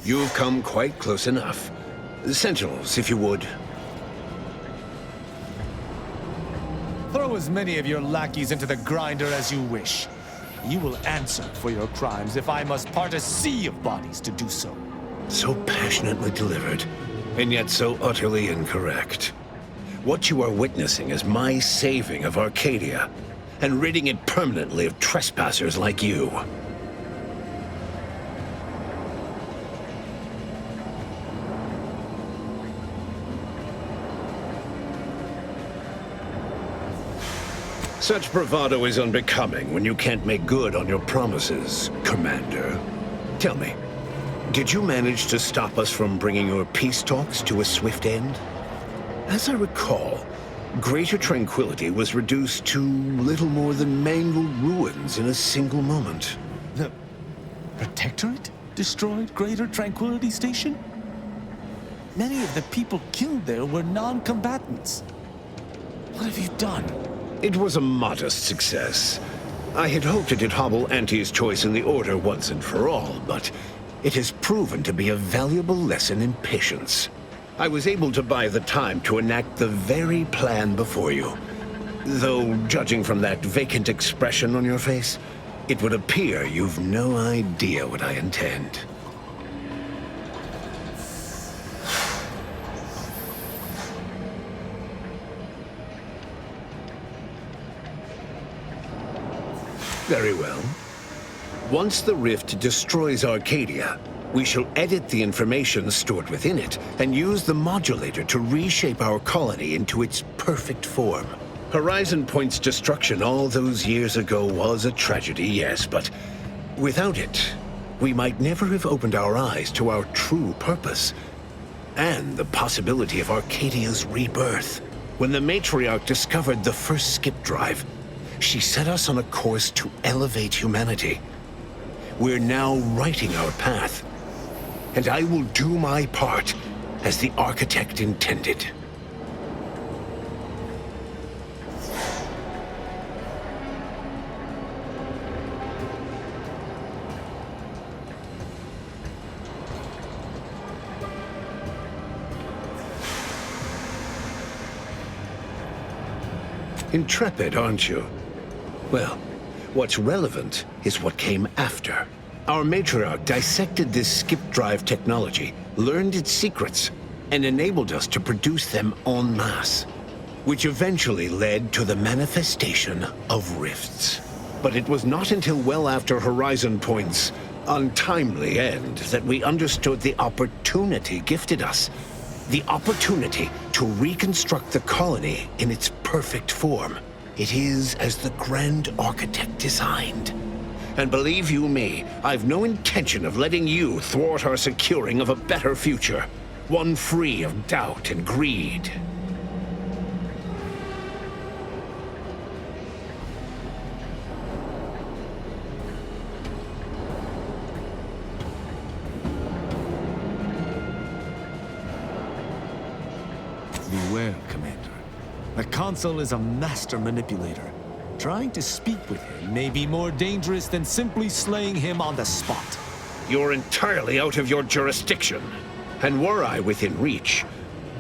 You've come quite close enough. Sentinels, if you would. Throw as many of your lackeys into the grinder as you wish. You will answer for your crimes if I must part a sea of bodies to do so. So passionately delivered, and yet so utterly incorrect. What you are witnessing is my saving of Arcadia, and ridding it permanently of trespassers like you. Such bravado is unbecoming when you can't make good on your promises, Commander. Tell me, did you manage to stop us from bringing your peace talks to a swift end? As I recall, Greater Tranquility was reduced to little more than mangled ruins in a single moment. The Protectorate destroyed Greater Tranquility Station? Many of the people killed there were non-combatants. What have you done? It was a modest success. I had hoped it'd hobble Anti's choice in the Order once and for all, but it has proven to be a valuable lesson in patience. I was able to buy the time to enact the very plan before you. Though, judging from that vacant expression on your face, it would appear you've no idea what I intend. Very well. Once the rift destroys Arcadia, we shall edit the information stored within it and use the modulator to reshape our colony into its perfect form. Horizon Point's destruction all those years ago was a tragedy, yes, but without it, we might never have opened our eyes to our true purpose and the possibility of Arcadia's rebirth. When the Matriarch discovered the first skip drive, she set us on a course to elevate humanity. We're now writing our path, and I will do my part as the architect intended. Intrepid, aren't you? Well, what's relevant is what came after. Our matriarch dissected this skip drive technology, learned its secrets, and enabled us to produce them en masse, which eventually led to the manifestation of rifts. But it was not until well after Horizon Point's untimely end that we understood the opportunity gifted us. The opportunity to reconstruct the colony in its perfect form. It is as the Grand Architect designed. And believe you me, I've no intention of letting you thwart our securing of a better future. One free of doubt and greed. Beware, Commander. The Consul is a master manipulator. Trying to speak with him may be more dangerous than simply slaying him on the spot. You're entirely out of your jurisdiction. And were I within reach,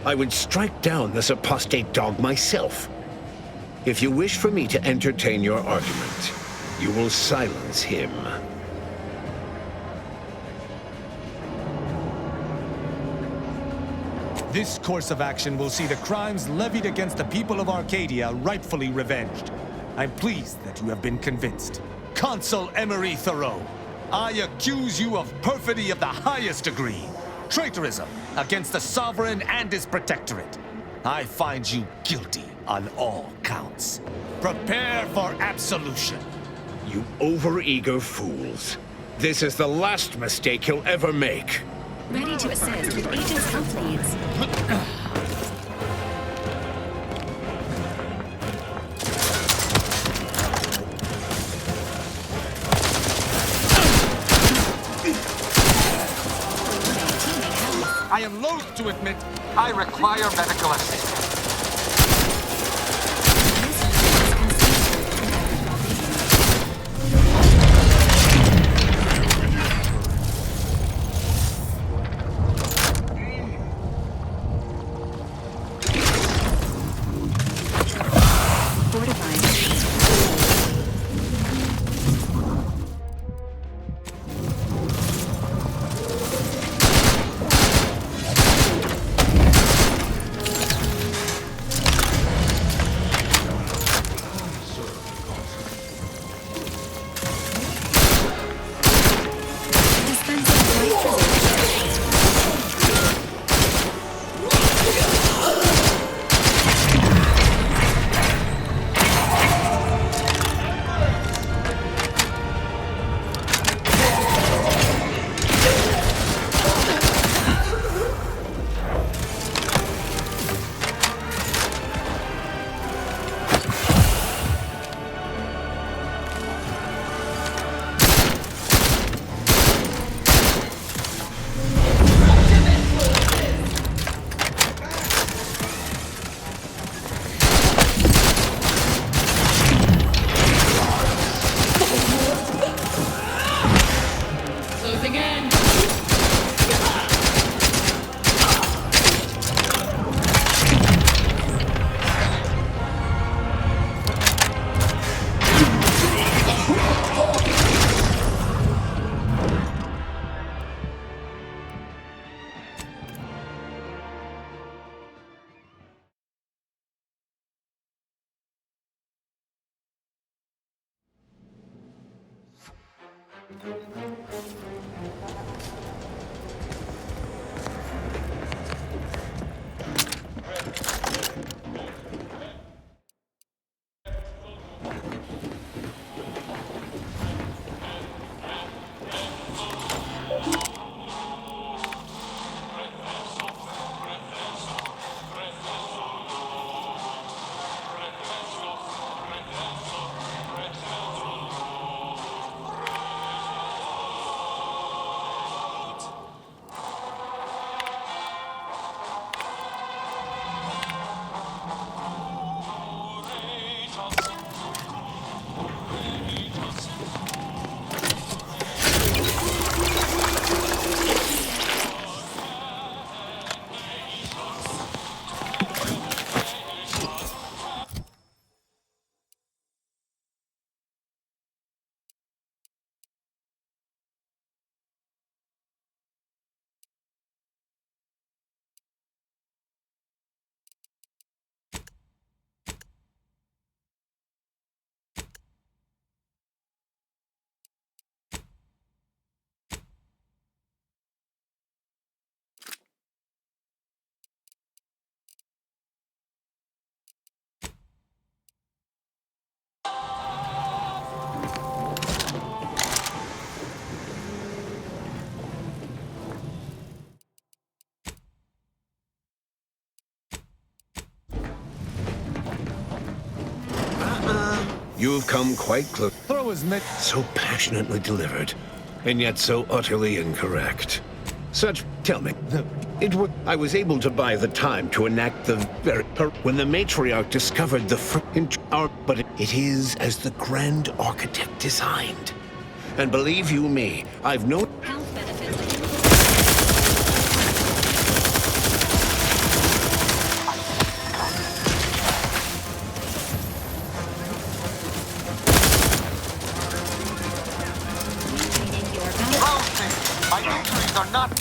I would strike down this apostate dog myself. If you wish for me to entertain your argument, you will silence him. This course of action will see the crimes levied against the people of Arcadia rightfully revenged. I'm pleased that you have been convinced. Consul Emery Thoreau, I accuse you of perfidy of the highest degree. Traitorism against the Sovereign and his Protectorate. I find you guilty on all counts. Prepare for absolution. You overeager fools. This is the last mistake you'll ever make. Ready to assist with agent's health needs. I am loath to admit I require medical assistance. You've come quite close. Throw his mitt. So passionately delivered, and yet so utterly incorrect. Tell me, I was able to buy the time to enact the when the matriarch discovered but it is as the grand architect designed. And believe you me, I've no Health benefits. Maintaining your balance. My injuries are not...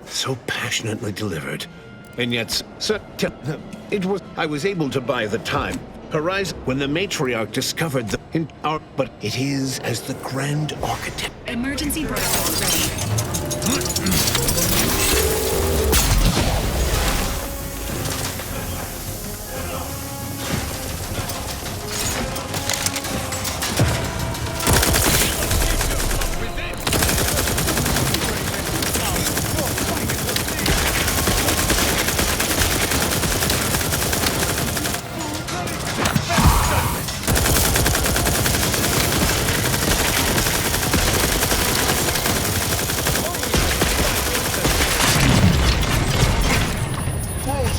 so passionately delivered, and yet I was able to buy the time. Horizon when the matriarch discovered but it is as the grand architect. Emergency protocol ready.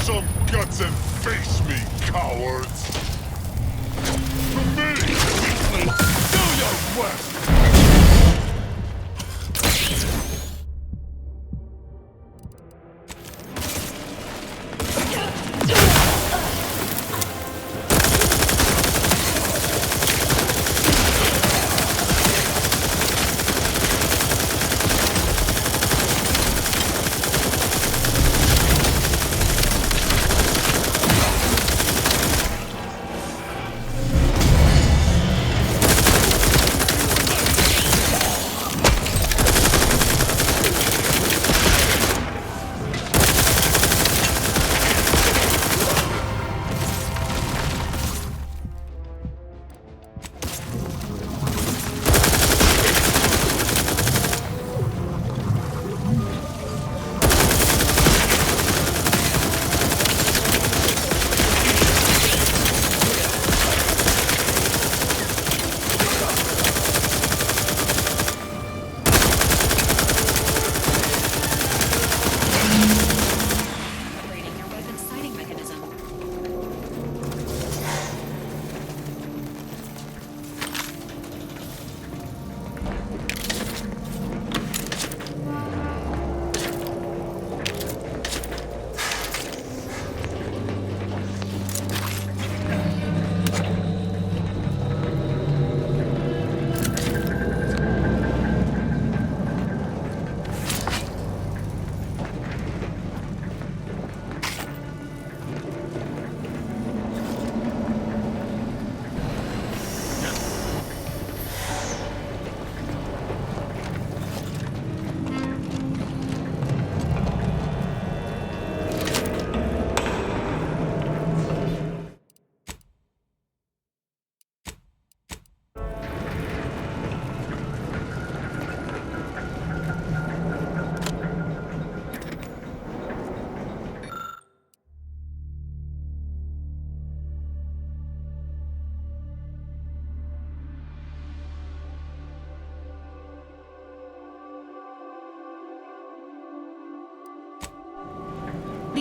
Some guts and face me, cowards! For me, weakling, do your worst!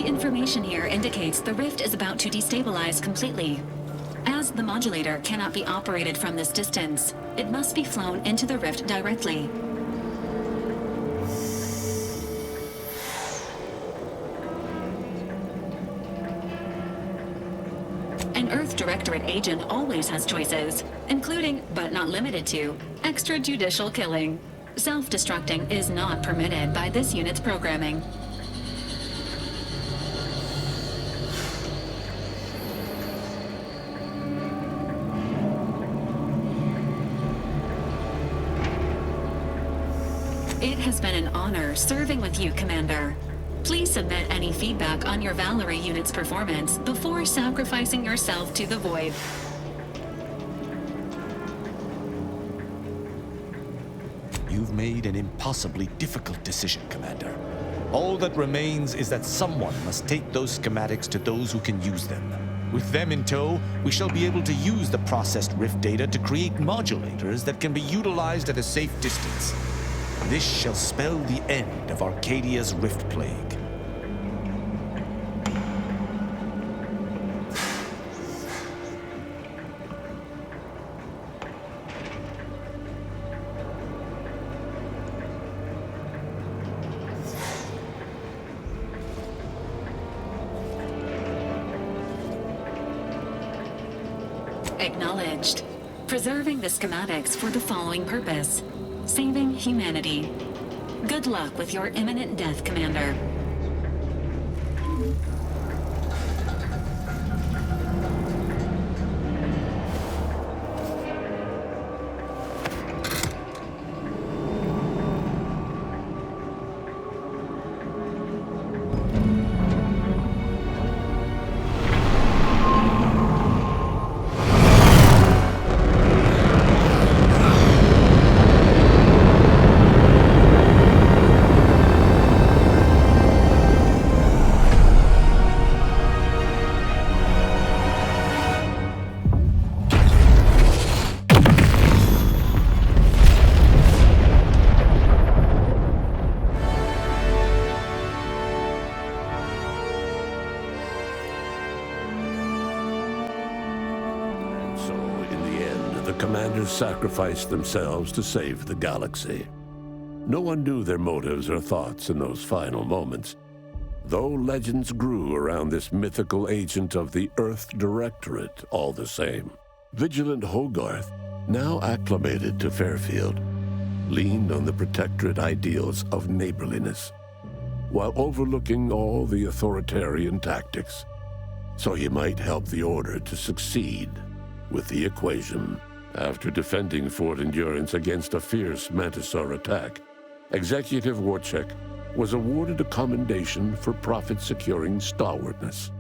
The information here indicates the rift is about to destabilize completely. As the modulator cannot be operated from this distance, it must be flown into the rift directly. An Earth Directorate agent always has choices, including, but not limited to, extrajudicial killing. Self-destructing is not permitted by this unit's programming. It has been an honor serving with you, Commander. Please submit any feedback on your Valerie unit's performance before sacrificing yourself to the void. You've made an impossibly difficult decision, Commander. All that remains is that someone must take those schematics to those who can use them. With them in tow, we shall be able to use the processed rift data to create modulators that can be utilized at a safe distance. This shall spell the end of Arcadia's rift plague. Acknowledged. Preserving the schematics for the following purpose: saving humanity. Good luck with your imminent death, Commander. Commanders sacrificed themselves to save the galaxy. No one knew their motives or thoughts in those final moments, though legends grew around this mythical agent of the Earth Directorate all the same. Vigilant Hogarth, now acclimated to Fairfield, leaned on the Protectorate ideals of neighborliness, while overlooking all the authoritarian tactics, so he might help the Order to succeed with the equation. After defending Fort Endurance against a fierce Mantisaur attack, Executive Warchek was awarded a commendation for profit-securing stalwartness,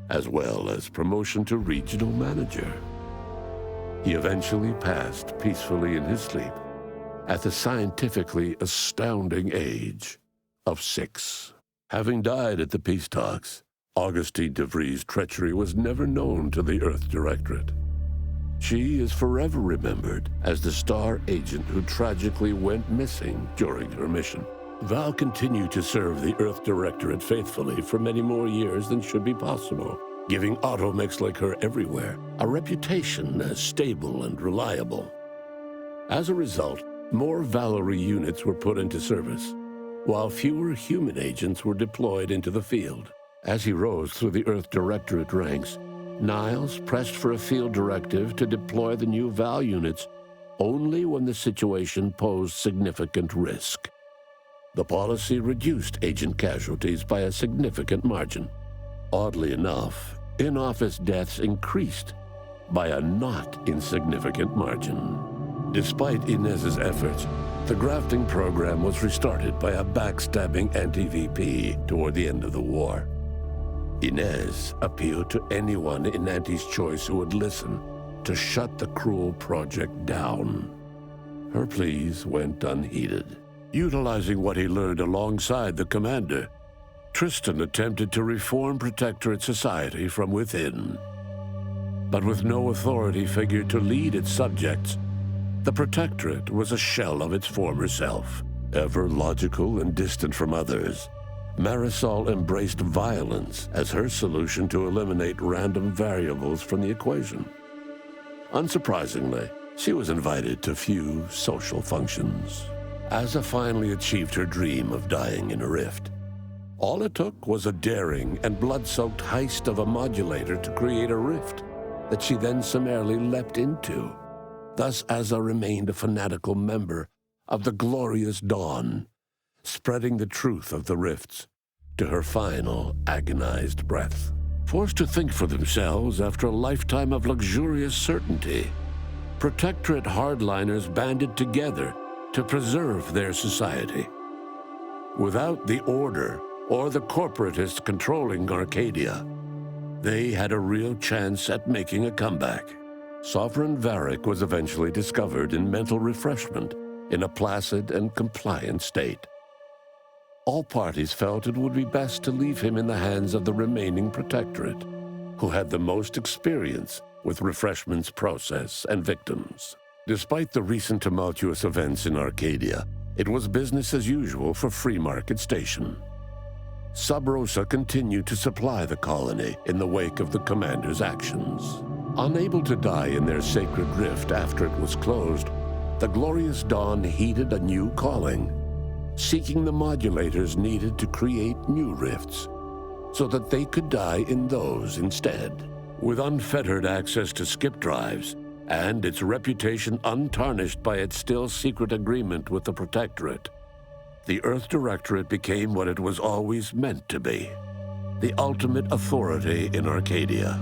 as well as promotion to regional manager. He eventually passed peacefully in his sleep at the scientifically astounding age of 6. Having died at the peace talks, Augustine DeVries' treachery was never known to the Earth Directorate. She is forever remembered as the star agent who tragically went missing during her mission. Val continued to serve the Earth Directorate faithfully for many more years than should be possible, giving automechs like her everywhere a reputation as stable and reliable. As a result, more Valerie units were put into service, while fewer human agents were deployed into the field. As he rose through the Earth Directorate ranks, Niles pressed for a field directive to deploy the new Val units only when the situation posed significant risk. The policy reduced agent casualties by a significant margin. Oddly enough, in-office deaths increased by a not insignificant margin. Despite Inez's efforts, the grafting program was restarted by a backstabbing anti-VP toward the end of the war. Inez appealed to anyone in Auntie's choice who would listen to shut the cruel project down. Her pleas went unheeded. Utilizing what he learned alongside the commander, Tristan attempted to reform Protectorate society from within. But with no authority figure to lead its subjects, the Protectorate was a shell of its former self. Ever logical and distant from others, Marisol embraced violence as her solution to eliminate random variables from the equation. Unsurprisingly, she was invited to few social functions. Asa finally achieved her dream of dying in a rift. All it took was a daring and blood-soaked heist of a modulator to create a rift that she then summarily leapt into. Thus, Asa remained a fanatical member of the glorious dawn, spreading the truth of the rifts to her final agonized breath. Forced to think for themselves after a lifetime of luxurious certainty, Protectorate hardliners banded together to preserve their society. Without the Order or the corporatists controlling Arcadia, they had a real chance at making a comeback. Sovereign Varric was eventually discovered in mental refreshment in a placid and compliant state. All parties felt it would be best to leave him in the hands of the remaining Protectorate, who had the most experience with refreshment's process and victims. Despite the recent tumultuous events in Arcadia, it was business as usual for Free Market Station. Sub Rosa continued to supply the colony in the wake of the commander's actions. Unable to die in their sacred rift after it was closed, the Glorious Dawn heeded a new calling, seeking the modulators needed to create new rifts, so that they could die in those instead. With unfettered access to skip drives, and its reputation untarnished by its still secret agreement with the Protectorate, the Earth Directorate became what it was always meant to be, the ultimate authority in Arcadia.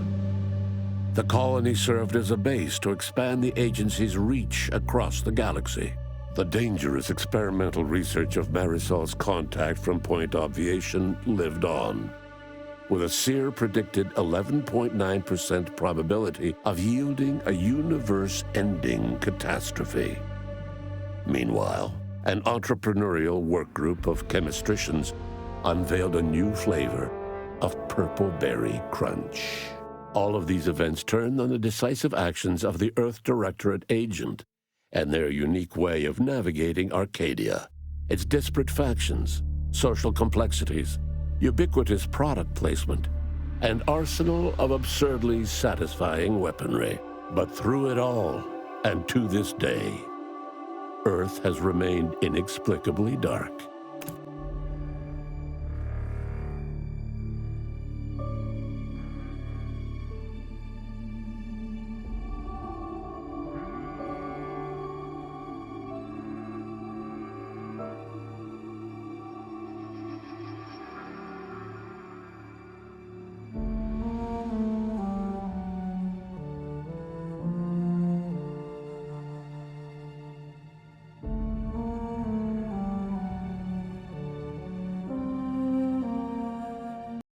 The colony served as a base to expand the agency's reach across the galaxy. The dangerous experimental research of Marisol's contact from Point Obviation lived on, with a Seer predicted 11.9% probability of yielding a universe-ending catastrophe. Meanwhile, an entrepreneurial work group of chemistricians unveiled a new flavor of Purple Berry Crunch. All of these events turned on the decisive actions of the Earth Directorate agent and their unique way of navigating Arcadia, its disparate factions, social complexities, ubiquitous product placement, and arsenal of absurdly satisfying weaponry. But through it all, and to this day, Earth has remained inexplicably dark.